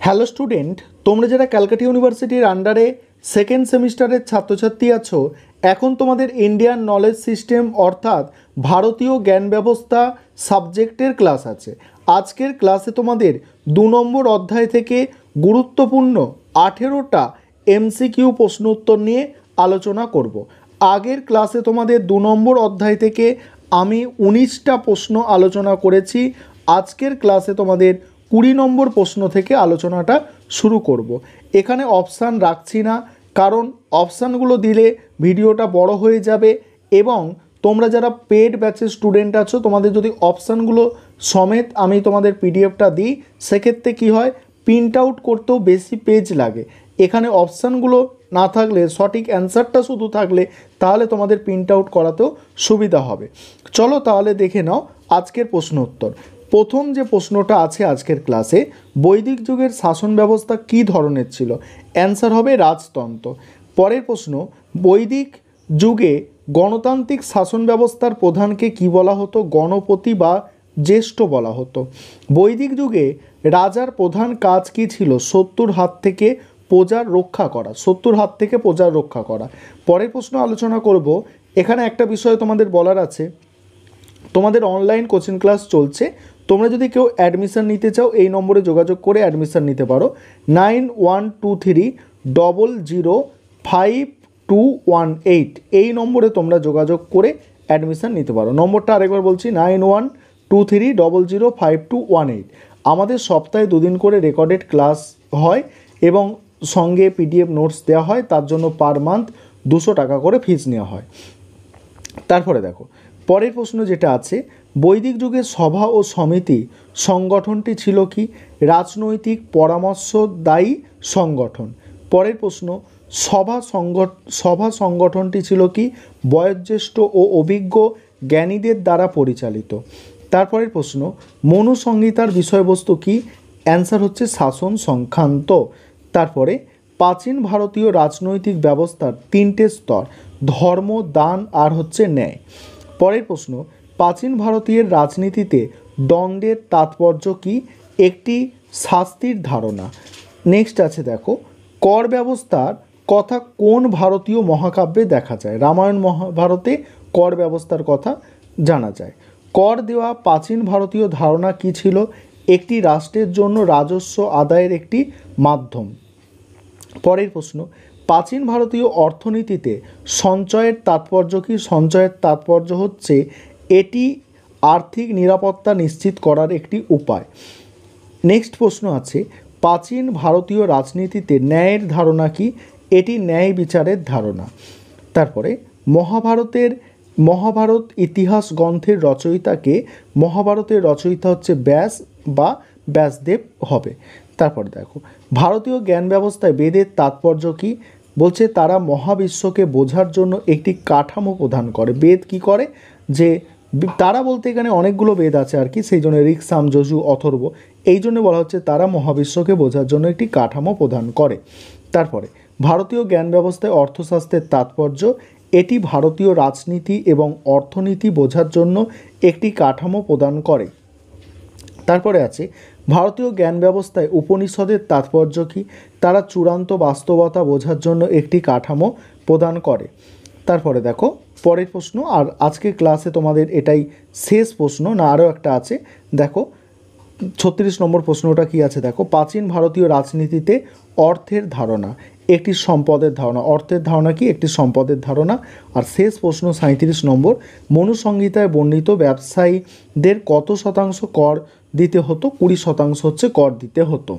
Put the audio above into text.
Hello student, তোমরা যারা ক্যালকাটা ইউনিভার্সিটির আন্ডারে সেকেন্ড সেমিস্টারের ছাত্রছাত্রী আছো, এখন তোমাদের ইন্ডিয়ান নলেজ সিস্টেম অর্থাৎ ভারতীয় জ্ঞান ব্যবস্থা সাবজেক্টের ক্লাস আছে। আজকের ক্লাসে তোমাদের 2 নম্বর অধ্যায় থেকে গুরুত্বপূর্ণ 18টা এমসিকিউ প্রশ্ন উত্তর নিয়ে আলোচনা করব। আগের ক্লাসে তোমাদের 2 নম্বর অধ্যায় থেকে আমি 19টা প্রশ্ন আলোচনা করেছি। আজকের ক্লাসে তোমাদের 20 নম্বর প্রশ্ন থেকে আলোচনাটা শুরু করব। এখানে অপশান রাখছি না, কারণ অপশানগুলো দিলে ভিডিওটা বড় হয়ে যাবে এবং তোমরা যারা পেড ব্যাচের স্টুডেন্ট আছো, তোমাদের যদি অপশানগুলো সমেত আমি তোমাদের পিডিএফটা দিই, সেক্ষেত্রে কী হয়, প্রিন্ট আউট করতেও বেশি পেজ লাগে। এখানে অপশানগুলো না থাকলে, সঠিক অ্যান্সারটা শুধু থাকলে, তাহলে তোমাদের প্রিন্ট আউট করাতেও সুবিধা হবে। চলো তাহলে দেখে নাও আজকের প্রশ্ন উত্তর। প্রথম যে প্রশ্নটা আছে আজকের ক্লাসে, বৈদিক যুগের শাসন ব্যবস্থা কী ধরনের ছিল? অ্যান্সার হবে রাজতন্ত্র। পরের প্রশ্ন, বৈদিক যুগে গণতান্ত্রিক শাসন ব্যবস্থার প্রধানকে কি বলা হতো? গণপতি বা জ্যেষ্ঠ বলা হতো। বৈদিক যুগে রাজার প্রধান কাজ কি ছিল? শত্রুর হাত থেকে প্রজার রক্ষা করা। শত্রুর হাত থেকে প্রজার রক্ষা করা। পরের প্রশ্ন আলোচনা করব। এখানে একটা বিষয় তোমাদের বলার আছে, তোমাদের অনলাইন কোচিং ক্লাস চলছে। তোমরা যদি কেউ অ্যাডমিশান নিতে চাও, এই নম্বরে যোগাযোগ করে অ্যাডমিশান নিতে পারো। 9123005218 এই নম্বরে তোমরা যোগাযোগ করে অ্যাডমিশান নিতে পারো। নম্বরটা আরেকবার বলছি, 9123005218। আমাদের সপ্তাহে 2 দিন করে রেকর্ডেড ক্লাস হয় এবং সঙ্গে পিডিএফ নোটস দেওয়া হয়। তার জন্য পার মান্থ 200 টাকা করে ফিজ নেওয়া হয়। তারপরে দেখো পরের প্রশ্ন যেটা আছে, বৈদিক যুগের সভা ও সমিতি সংগঠনটি ছিল কি? রাজনৈতিক পরামর্শদায়ী সংগঠন। পরের প্রশ্ন, সভা সংগঠনটি ছিল কি? বয়োজ্যেষ্ঠ ও অভিজ্ঞ জ্ঞানীদের দ্বারা পরিচালিত। তারপরের প্রশ্ন, মনু সংহিতার বিষয়বস্তু কি? অ্যান্সার হচ্ছে শাসন সংক্রান্ত। তারপরে প্রাচীন ভারতীয় রাজনৈতিক ব্যবস্থার 3টে স্তর, ধর্ম, দান আর হচ্ছে ন্যায়। পরের প্রশ্ন, প্রাচীন ভারতীয় রাজনীতিতে দ্বন্দ্বের তাৎপর্য কি? একটি শাস্তির ধারণা। নেক্সট আছে দেখো, কর ব্যবস্থার কথা কোন ভারতীয় মহাকাব্যে দেখা যায়? রামায়ণ মহাভারতে কর ব্যবস্থার কথা জানা যায়। কর দেওয়া প্রাচীন ভারতীয় ধারণা কি ছিল? একটি রাষ্ট্রের জন্য রাজস্ব আদায়ের একটি মাধ্যম। পরের প্রশ্ন, প্রাচীন ভারতীয় অর্থনীতিতে সঞ্চয়ের তাৎপর্য কি? সঞ্চয়ের তাৎপর্য হচ্ছে এটি আর্থিক নিরাপত্তা নিশ্চিত করার একটি উপায়। নেক্সট প্রশ্ন আছে, প্রাচীন ভারতীয় রাজনীতিতে ন্যায়ের ধারণা কি? এটি ন্যায় বিচারের ধারণা। তারপরে মহাভারত ইতিহাস গ্রন্থের রচয়িতাকে? মহাভারতের রচয়িতা হচ্ছে ব্যাস বা ব্যাসদেব হবে। তারপরে দেখো, ভারতীয় জ্ঞান ব্যবস্থায় বেদের তাৎপর্য কি? বলছে তারা মহাবিশ্বকে বোঝার জন্য একটি কাঠামো প্রদান করে। বেদ কি করে? যে তারা বলতে এখানে অনেকগুলো বেদ আছে আর কি, সেই জন্য ঋক, সাম, যজু, অথর্ব, এই জন্য বলা হচ্ছে তারা মহাবিশ্বকে বোঝার জন্য একটি কাঠামো প্রদান করে। তারপরে ভারতীয় জ্ঞান ব্যবস্থায় অর্থশাস্ত্রের তাৎপর্য? এটি ভারতীয় রাজনীতি এবং অর্থনীতি বোঝার জন্য একটি কাঠামো প্রদান করে। তারপরে আছে, ভারতীয় জ্ঞান ব্যবস্থায় উপনিষদের তাৎপর্য কি? তারা চূড়ান্ত বাস্তবতা বোঝার জন্য একটি কাঠামো প্রদান করে। তারপরে দেখো পরের প্রশ্ন, আর আজকের ক্লাসে তোমাদের এটাই শেষ প্রশ্ন, না আরও একটা আছে। দেখো 36 নম্বর প্রশ্নটা কি আছে দেখো, প্রাচীন ভারতীয় রাজনীতিতে অর্থের ধারণা একটি সম্পদের ধারণা। অর্থের ধারণা কি? একটি সম্পদের ধারণা। আর শেষ প্রশ্ন 37 নম্বর, মনু সংহিতায় বর্ণিত ব্যবসায়ীদের কত শতাংশ কর দিতে হতো? 20% হচ্ছে কর দিতে হতো।